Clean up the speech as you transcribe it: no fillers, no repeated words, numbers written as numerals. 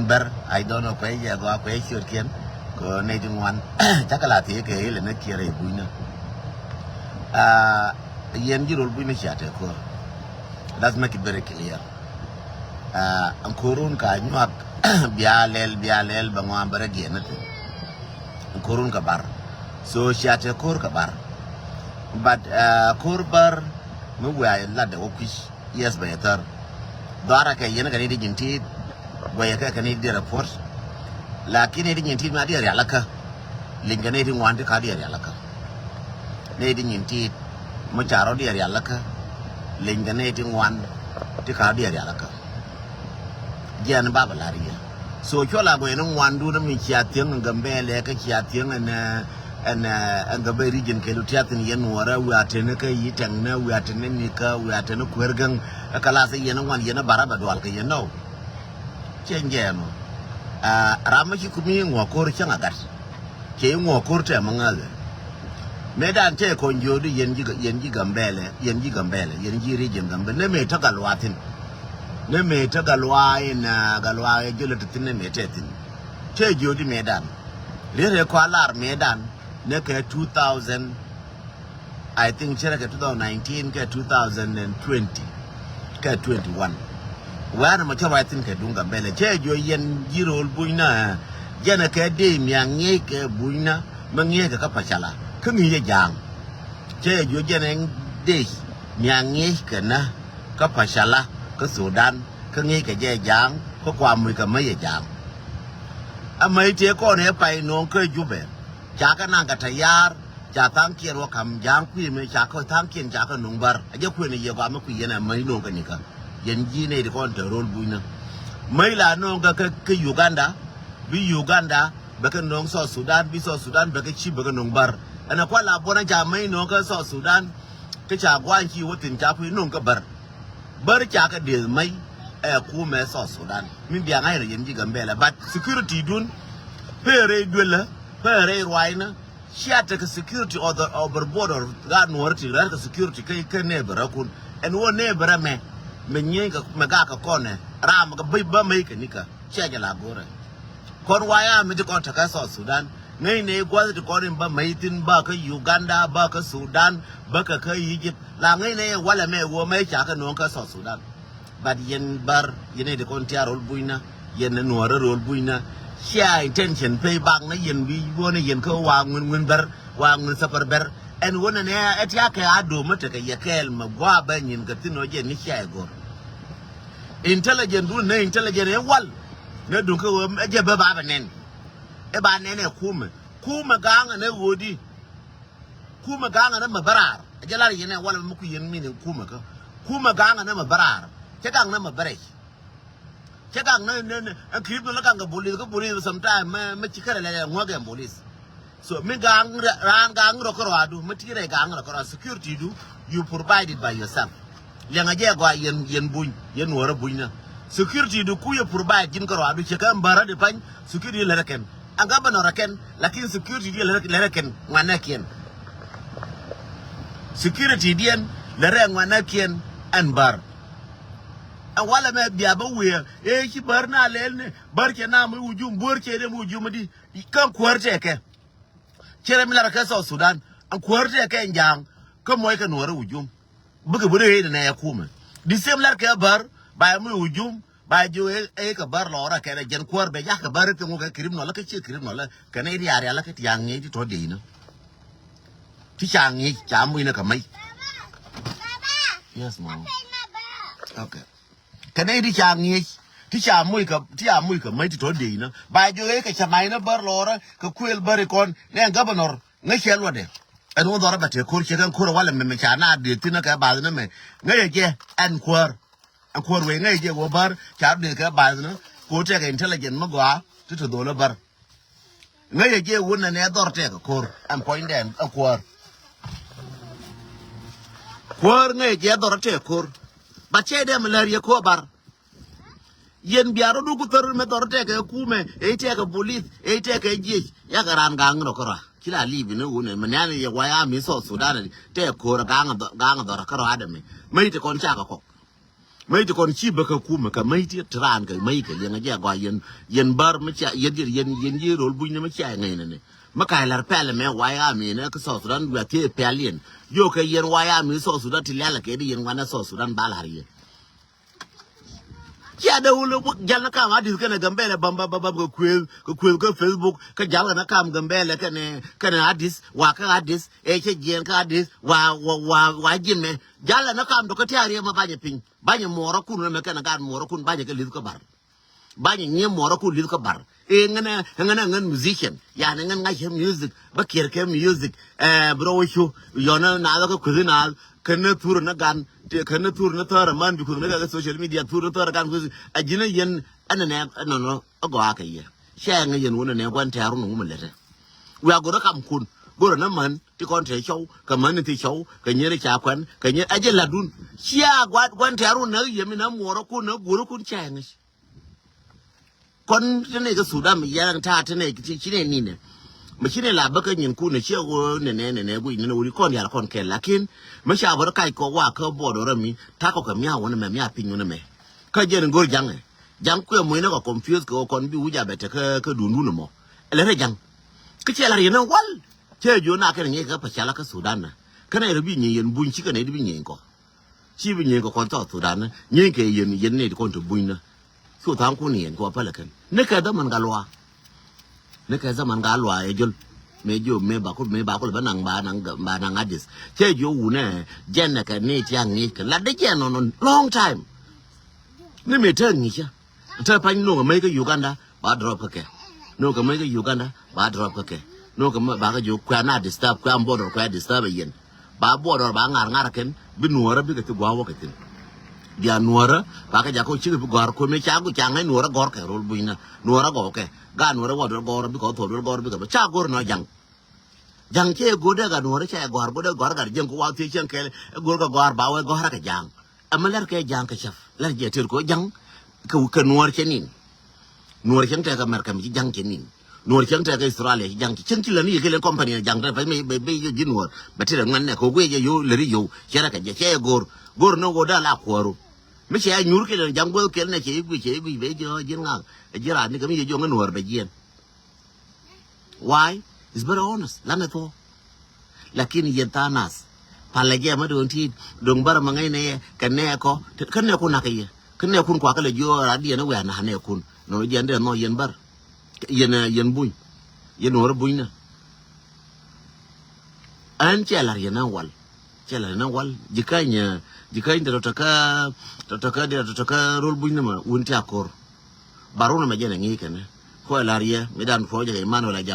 ber I don't know kwe ya go kwe sure ken ko ne jung wan chakala ti ke ile ne kire buina yen jirol buina chate ko let's make it very clear an korun ka nyuak bialel bangwa bare genate an korun ka bar so chate kor ka bar but kor bar mu wa la de okwish yes better dara ka yen ka ni jinti goya ka ni di report lakini di jinti ma di alaka lingane di ngwande ka di alaka ne di jinti mo charo di alaka lingane di ngwande di ka di alaka gian baba laria so chola go yen ngwandu na mi chiatieng ngambele ka chiatieng an gabe region ke lutiatin yen wara wi atene ka yitang na wi atene ni ka wi atene kwergang kala se yen ngwan yen baraba dwal ka yen no chengeno ramachi kumi ngokor changa gat ke ngokor te mangale medan te ko njodi yen ji gambele yen ji region gambele ne me tagalwatin ne me tagalwa ina galwa jole tin me tetin te jodi medan lere ko alar medan ne ke 2000 I think chere ke 2019 ke 2020 ke 21 wana ma chaba tin ke dunga bele che jo yen jirol buina jana ke de miange ke buina mangie ke kapachala ke ngi jang che jo jana de miange ke na kapachala ke Sudan ke ngi ke je jang ko kwa mu ke mai jang amai te ko ne pai no ke jube cha ka nang ka tayar cha tang kien wa kam jang ku me cha ko tang kien cha ka nungbar aje ku ne ye ba ma ku yena mai no ka ni ka yen ji ne de kon te rol buina mai la no ga ke Uganda bi Uganda ba ka nong so Sudan bi so Sudan ba ka chi ba ka nungbar ana kwa la bona cha mai no ka so Sudan ke cha gwan chi wotin cha pu no ka bar cha ka de mai ku me so Sudan min biya ngai re yen ji gambela but security dun pere dwela pere roina shiata ka security over border ga norti ra ka security kai ne barakun en wo ne barame menye ka maga ka kone ram ka ba mai ka nika chege la gore kon waya mi ko ta ka so Sudan nei ne gwazi ko rin ba mai tin ba ka Uganda ba ka Sudan ba ka Egypt la ngai ne wala me wo mai cha ka non ka so Sudan bad yen bar yene de kon tiarol buina yen no rol buina share intention pay bang na yen bi wona yen ko wa ngun bar wa ngun sapar ber en wona ne etia ka ado mata ka yakel ma gwa ban yin ka tino je ni share gor intelligent du ne intelligent e wal ne dun ko je ba ba nen e ba nen e kuma ganga ne wodi kuma ganga ne mabarar je lar yen wal mu ku yen min kuma ganga ne mabarar ke gang ne mabare ke gang ne krip no gang ga police sometime me chikara le ngoge police so me gang ran gang ro ko adu matire gang ro ko security do you provide it by yourself lenga je go yen buñ yen wora buñna security do ku you provide jin ko adu che kan bara de pan security le reken anga bano reken lakin security le reken ngwana kien security dien le re ngwana kien an bar wala me biya ba we ki barna lelne barke na mu wujum borke de mu wujum di kan kuwarte ke chere mi la ka so Sudan an kuwarte ke njang ko moy ka nore wujum buga bude he na ya kuma di sem lar ka bar ba mu wujum ba jo ka bar lora ke na jen kuwar be ya ka bar te mu ka krim no la ka che krim no la ka ne ri ari ala ka ti yang ni to de na ti chang ni cha mu na ka mai yes mom okay kane di chang ni ti cha mu ka mai ti to de na ba jo ka cha mai na bar lora ka kuel bar kon ne governor ne chelo de en wo dora ba te ko che kan ko wala me cha na de ti na ka ba na me ne je an kwar we ne je wo bar cha de ka ba na ko te ka intelligent ma gwa ti to do la bar ne je wo na ne dor te ka ko an point den a kwar ne je dor te ko ba che de malaria ko bar yen biaro du ku tor me tor te ke kume e te ke police e te ke je ya garan gang ro kora kila libi ne wona manani ya waya mi so Sudan te ko gang do karo adame mai te kon cha ka ko mấy thì con chi bơ ka kuma ka mấy thì tran ka mấy cái yang aja gwa yen bar ma cha yen ye rol buñ ma cha ngay ne ma kay lar pele me waya mi ne ka so sudan gwa te pelien yo ka yen waya mi so sudan ti lala ke di yen wana so sudan bal har ye ya da wulu jal na kam hadis kana gambele bamba baba ko kwel ko facebook ka jal na kam gambele kana hadis wa ka hadis e che jen ka hadis wa jimme jal na kam do ko tiare ma banya pin banya moro kun na kana gan moro kun banya ka lidu ko bar banya nye moro kun lidu ko bar e ngan musician ya ngan ngai music ba kerke music bro shu yona na ko kuzina kana tur na gan kana tur na tara man bi kuna ga social media tur na tara gan ku ajina yen anane no ogo aka ye sha nga yen wona ne kwan taru no mu lete wa go kam kun go na man ti kon te show ka man ti show ka nyere cha kwan ka nye aje ladun sha kwan taru na yemi na moro kun na guru kun cha nga kon ne ga sudan mi yaran ta ne ci ne ni ne machine la baka nyin ku ne chego ne gu ne wuri kon ya kon ke lakin ma sha bar kai ko wa ka bodo rami ta ko ka mia wona me mia pinyu ne me ka je ngor jang ku mo ne ko confuse ko kon bi wuja bete ka dundu no mo ele re jang ka che la rena wal che jo na ka ne ka pa chala ka sudan na kana rubi nyi yen bun chi ka ne bi nyi ko chi bi nyi ko kon to sudan nyi ke yen ne ko to bun na su tang ku ni ko pa la kan ne ka da man galwa ne ka zaman ga alwa e jol me jo me ba ko ba nang hadis che jo une jen ka ne ti ang ni ka la de jen no long time ne me tan ni cha ta pa no me ka Uganda ba drop ka ke no ka me ka Uganda ba drop ka ke no ka ba ka jo kwa na disturb kwa border kwa disturb yen ba border ba ngar ken bi nuora bi ka ti gwa wo ka tin dia nuora ba ka ja ko chi bi gwar ko me cha gu cha ngai nuora gor ka rol buina nuora go ke ga nuora wa gor bi ko to gor bi ka cha gor no jang che go de ga nuora cha gor ga jeng ko wa ti chen ke gor ga gor ba wa gor ka jang amalar ke jang ka chaf lar je ter ko jang ka nuora chenin nuora chen ta ka mer ka mi jang chenin nuora chen ta ka Australia jang chen ti la ni ke le company jang ta fa me be ji nuora ba ti ngan ne ko gwe je yo le ri yo chera ka je che gor no go da la kwaro me che nyur ke jang go ke ne che bi be jo jin nga jira ni ka mi jo ngan nuora be jien why is very honest lana to lakini yentanas palage ma don ti don bar ma ngai ne kan ne ko na kai kan ne kun kwa kala jo radi na wa na ne kun no jende no yen bar yen buy yen wor buy na an chelar yen wal jikanya da totaka rol buy na ma wonti akor baruna ma jena ngi kan ko laria medan fo je man wala